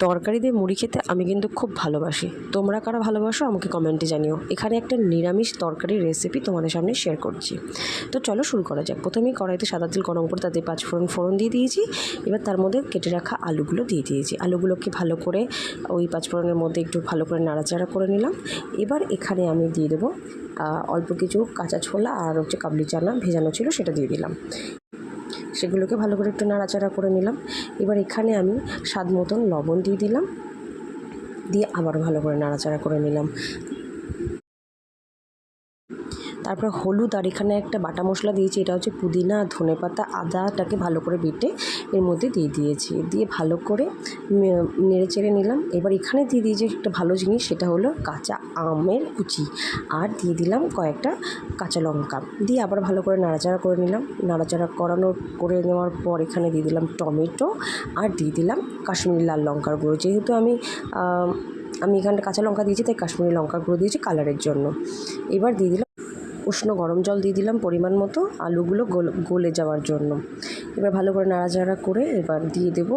তরকারি দিয়ে মুড়ি খেতে আমি কিন্তু খুব ভালোবাসি। তোমরা কারা ভালোবাসো আমাকে কমেন্টে জানিও। এখানে একটা নিরামিষ তরকারির রেসিপি তোমাদের সামনে শেয়ার করছি। তো চলো শুরু করা যাক। প্রথমেই কড়াইতে সাদা তেল গরম করে তাতে 5 ফোড়ন দিয়ে দিয়েছি। এবার তার মধ্যে কেটে রাখা আলুগুলো দিয়ে দিয়েছি। আলুগুলোকে ভালো করে ওই 5 ফোড়নের মধ্যে একটু ভালো করে নাড়াচাড়া করে নিলাম। এবার এখানে আমি দিয়ে দেবো অল্প কিছু কাঁচা ছোলা আর কাবলি চানা ভেজানো ছিল সেটা দিয়ে দিলাম। সেগুলোকে ভালো করে একটু নাড়াচাড়া করে নিলাম। এবার এখানে আমি স্বাদ মতন লবণ দিয়ে দিলাম, দিয়ে আবার ভালো করে নাড়াচাড়া করে নিলাম। তারপর হলুদ আর এখানে একটা বাটা মশলা দিয়েছি, এটা হচ্ছে পুদিনা, ধনেপাতা, আদাটাকে ভালো করে বেটে এর মধ্যে দিয়ে দিয়েছি, দিয়ে ভালো করে নেড়ে চেড়ে নিলাম। এবার এখানে দিয়ে দিয়েছি একটা ভালো জিনিস, সেটা হলো কাঁচা আমের কুচি, আর দিয়ে দিলাম কয়েকটা কাঁচা লঙ্কা, দিয়ে আবার ভালো করে নাড়াচাড়া করে নিলাম। নাড়াচাড়া করে নেওয়ার পর এখানে দিয়ে দিলাম টমেটো, আর দিয়ে দিলাম কাশ্মীরি লাল লঙ্কার গুঁড়ো। যেহেতু আমি এখানটা কাঁচা লঙ্কা দিয়েছি, তাই কাশ্মীরি লঙ্কার গুঁড়ো দিয়েছি কালারের জন্য। এবার দিয়ে দিলাম উষ্ণ গরম জল দিয়ে দিলাম পরিমাণ মতো, আলুগুলো গলে যাওয়ার জন্য। এবার ভালো করে নাড়াচাড়া করে এবার দিয়ে দেবো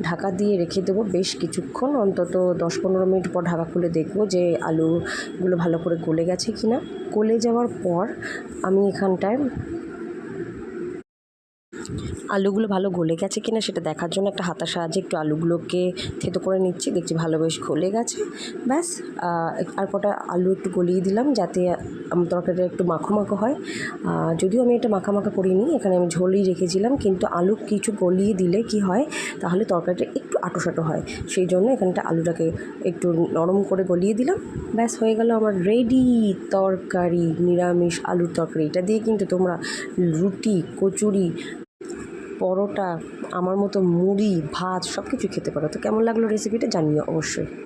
ঢাকা দিয়ে রেখে দেবো বেশ কিছুক্ষণ, অন্তত 10-15 মিনিট পর ঢাকা খুলে দেখবো যে আলুগুলো ভালো করে গলে গেছে কি না। গলে যাওয়ার পর আমি এখানটায় আলুগুলো ভালো গলে গেছে কিনা সেটা দেখার জন্য একটা হাতার সাহায্যে একটু আলুগুলোকে থেতো করে নিচ্ছি। দেখছি ভালো বেশ গলে গেছে। ব্যাস, আর কটা আলু একটু গলিয়ে দিলাম যাতে তরকারিটা একটু মাখো মাখো হয়। যদিও আমি এটা মাখা করিনি, এখানে আমি ঝোলই রেখেছিলাম, কিন্তু আলু কিছু গলিয়ে দিলে কি হয়, তাহলে তরকারিটা একটু আঁটো হয়। সেই জন্য এখানটা আলুটাকে একটু নরম করে গলিয়ে দিলাম। ব্যাস, হয়ে গেল আমার রেডি তরকারি, নিরামিষ আলুর তরকারি। এটা দিয়ে কিন্তু তোমরা রুটি, কচুরি, পরোটা, আমার মতো মুড়ি, ভাত সব কিছু খেতে পারো। তো কেমন লাগলো রেসিপিটা জানিও অবশ্যই।